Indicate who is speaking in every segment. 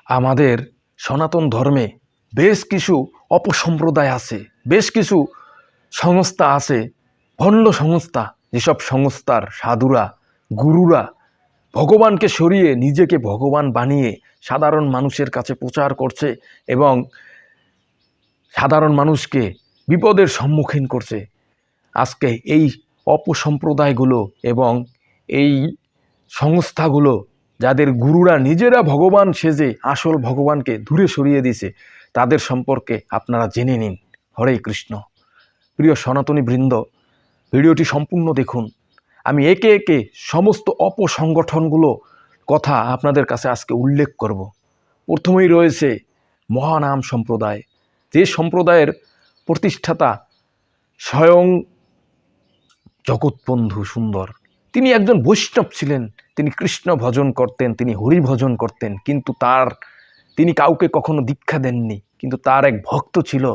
Speaker 1: আমাদের সনাতন ধর্মে বেশ কিছু অপসম্প্রদায় আছে, বেশ কিছু সংস্থা আছে, ভণ্ড সংস্থা, যেসব সংস্থার সাধুরা, গুরুরা ভগবানকে সরিয়ে নিজেকে ভগবান বানিয়ে সাধারণ মানুষের কাছে প্রচার করছে এবং সাধারণ মানুষকে বিপদের সম্মুখীন করছে। আজকে এই অপসম্প্রদায়গুলো এবং এই সংস্থাগুলো, যাদের গুরুরা নিজেরা ভগবান সেজে আসল ভগবানকে দূরে সরিয়ে দিয়েছে, তাদের সম্পর্কে আপনারা জেনে নিন। হরে কৃষ্ণ। প্রিয় সনাতনী বৃন্দ, ভিডিওটি সম্পূর্ণ দেখুন। আমি একে একে সমস্ত অপসংগঠনগুলো কথা আপনাদের কাছে আজকে উল্লেখ করব। প্রথমেই রয়েছে মহানাম সম্প্রদায়, যে সম্প্রদায়ের প্রতিষ্ঠাতা স্বয়ং জগৎবন্ধু সুন্দর। তিনি একজন বৈষ্ণব ছিলেন, তিনি কৃষ্ণ ভজন করতেন, তিনি হরি ভজন করতেন, কিন্তু তিনি কাউকে কখনো দীক্ষা দেননি। কিন্তু তার এক ভক্ত ছিল,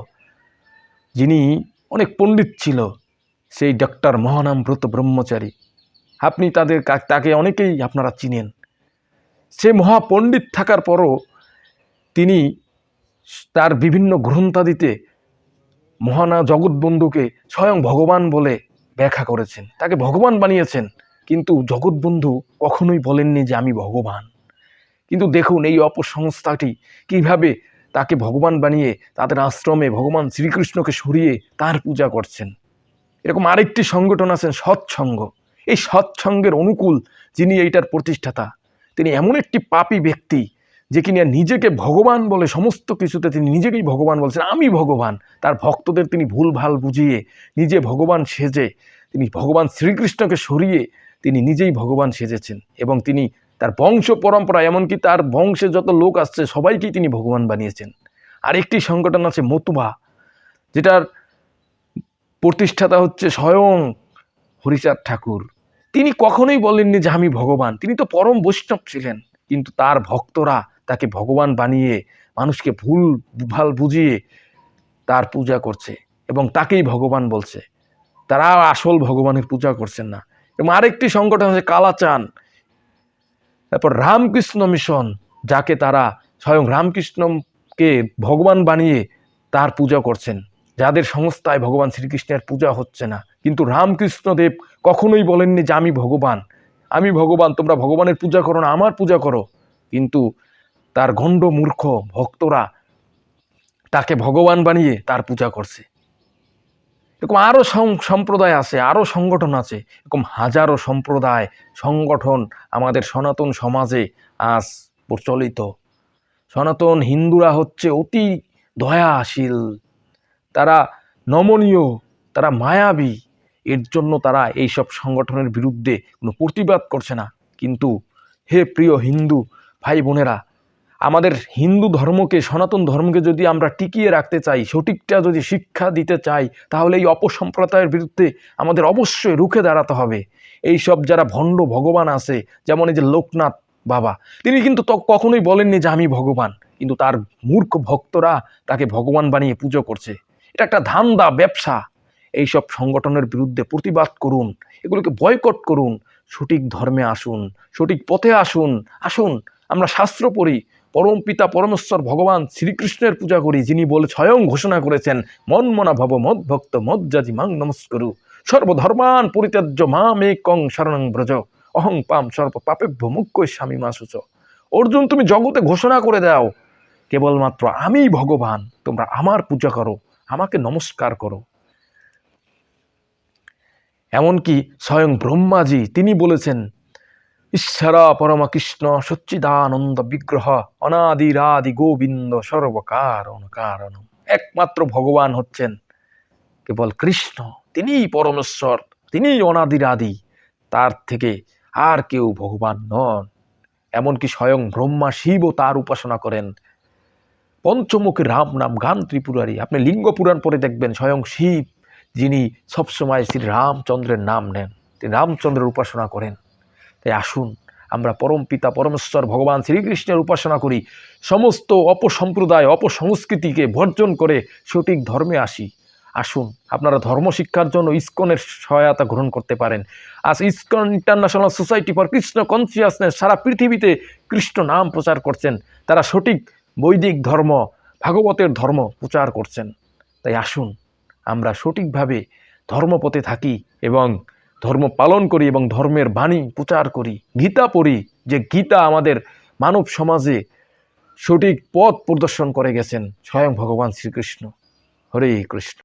Speaker 1: যিনি অনেক পণ্ডিত ছিল, সেই ডক্টর মহানামব্রত ব্রহ্মচারী। আপনি তাকে অনেকেই আপনারা চিনেন। সে মহাপণ্ডিত থাকার পরও তিনি তার বিভিন্ন গ্রন্থাদিতে জগৎবন্ধুকে স্বয়ং ভগবান বলে ব্যাখ্যা করেছেন, তাকে ভগবান বানিয়েছেন। কিন্তু জগৎবন্ধু কখনোই বলেননি যে আমি ভগবান। কিন্তু দেখুন এই অপসংস্থাটি কিভাবে তাকে ভগবান বানিয়ে তাদের আশ্রমে ভগবান শ্রীকৃষ্ণকে সরিয়ে তার পূজা করছেন। এরকম আরেকটি সংগঠন আছেন সৎসঙ্গ। এই সৎসঙ্গের অনুকূল যিনি এইটার প্রতিষ্ঠাতা, তিনি এমন একটি পাপী ব্যক্তি যে কিনা নিজেকে ভগবান বলে, সমস্ত কিছুতে তিনি নিজেকেই ভগবান বলছেন, আমি ভগবান। তার ভক্তদের তিনি ভুলভাল বুঝিয়ে নিজে ভগবান সেজে তিনি ভগবান শ্রীকৃষ্ণকে সরিয়ে তিনি নিজেই ভগবান সেজেছেন এবং তিনি তার বংশ পরম্পরা, এমনকি তার বংশে যত লোক আসছে সবাইকেই তিনি ভগবান বানিয়েছেন। আরেকটি সংগঠন আছে মতুয়া, যেটার প্রতিষ্ঠাতা হচ্ছে স্বয়ং হরিচাঁদ ঠাকুর। তিনি কখনোই বলেননি যে আমি ভগবান, তিনি তো পরম বৈষ্ণব ছিলেন, কিন্তু তার ভক্তরা তাকে ভগবান বানিয়ে মানুষকে ভুল বুঝিয়ে তার পূজা করছে এবং তাকেই ভগবান বলছে। তারা আসল ভগবানের পূজা করছেন না। এবং আরেকটি সংগঠন আছে কালাচান, তারপর রামকৃষ্ণ মিশন, যাকে তারা স্বয়ং রামকৃষ্ণকে ভগবান বানিয়ে তার পূজা করছেন, যাদের সংস্থায় ভগবান শ্রীকৃষ্ণের পূজা হচ্ছে না। কিন্তু রামকৃষ্ণদেব কখনোই বলেননি যে আমি ভগবান, তোমরা ভগবানের পূজা করো না, আমার পূজা করো। কিন্তু তার গণ্ড মূর্খ ভক্তরা তাকে ভগবান বানিয়ে তার পূজা করছে। এরকম আরও সম্প্রদায় আছে, আরও সংগঠন আছে, এরকম হাজারো সম্প্রদায় সংগঠন আমাদের সনাতন সমাজে আজ প্রচলিত। সনাতন হিন্দুরা হচ্ছে অতি দয়াশীল, তারা নমনীয়, তারা মায়াবী। এর জন্য তারা এইসব সংগঠনের বিরুদ্ধে কোনো প্রতিবাদ করছে না। কিন্তু হে প্রিয় হিন্দু ভাই বোনেরা, আমাদের হিন্দু ধর্মকে, সনাতন ধর্মকে যদি আমরা টিকিয়ে রাখতে চাই, সঠিকটা যদি শিক্ষা দিতে চাই, তাহলে এই অপসম্প্রদায়ের বিরুদ্ধে আমাদের অবশ্যই রুখে দাঁড়াতে হবে। এইসব যারা ভণ্ড ভগবান আছে, যেমন এই যে লোকনাথ বাবা, তিনি কিন্তু কখনোই বলেননি যে আমি ভগবান, কিন্তু তার মূর্খ ভক্তরা তাকে ভগবান বানিয়ে পুজো করছে। এটা একটা ধান্দা, ব্যবসা। এইসব সংগঠনের বিরুদ্ধে প্রতিবাদ করুন, এগুলোকে বয়কট করুন, সঠিক ধর্মে আসুন, সঠিক পথে আসুন। আমরা শাস্ত্র পড়ি, পরম পিতা পরমেশ্বর ভগবান শ্রীকৃষ্ণের পূজা করি, যিনি বলে স্বয়ং ঘোষণা করেছেন মন্মনা ভব মদ ভক্ত মজ্জাজি মাং নমস্করু সর্বধর্মান পরিত্যাজ্য মামেকং শরণং ব্রজ অহং পাম সর্ব পাপেভ্য মুখ্যস্বামী মাসুচ। অর্জুন, তুমি জগতে ঘোষণা করে দাও কেবলমাত্র আমি ভগবান, তোমরা আমার পূজা করো, আমাকে নমস্কার করো। এমনকি স্বয়ং ব্রহ্মাজি তিনি বলেছেন, ঈশ্বরা পরম কৃষ্ণ সচ্চিদানন্দ বিগ্রহ অনাদিরাদি গোবিন্দ সর্বকারণ কারণম। একমাত্র ভগবান হচ্ছেন কেবল কৃষ্ণ, তিনিই পরমেশ্বর, তিনিই অনাদিরাদি, তার থেকে আর কেউ ভগবান নন। এমনকি স্বয়ং ব্রহ্মা শিবও তার উপাসনা করেন। পঞ্চমুখী রাম নাম গান ত্রিপুরারি, আপনি লিঙ্গ পুরাণ পড়ে দেখবেন স্বয়ং শিব, যিনি সবসময় শ্রী রামচন্দ্রের নাম নেন, তিনি রামচন্দ্রের উপাসনা করেন। তাই আসুন আমরা পরম পিতা পরমেশ্বর ভগবান শ্রীকৃষ্ণের উপাসনা করি, সমস্ত অপসম্প্রদায় অপসংস্কৃতিকে বর্জন করে সঠিক ধর্মে আসি। আসুন আপনারা ধর্ম শিক্ষার জন্য ইসকনের সহায়তা গ্রহণ করতে পারেন। আজ ISKCON International Society for Krishna consciousness সারা পৃথিবীতে কৃষ্ণ নাম প্রচার করছেন। তারা সঠিক বৈদিক ধর্ম, ভাগবতের ধর্ম প্রচার করছেন। তাই আসুন আমরা সঠিকভাবে ধর্মপথে থাকি এবং ধর্ম পালন করি এবং ধর্মের বাণী প্রচার করি, গীতা পড়ি, যে গীতা আমাদের মানব সমাজে সঠিক পথ প্রদর্শন করে গেছেন স্বয়ং ভগবান শ্রীকৃষ্ণ। হরে কৃষ্ণ।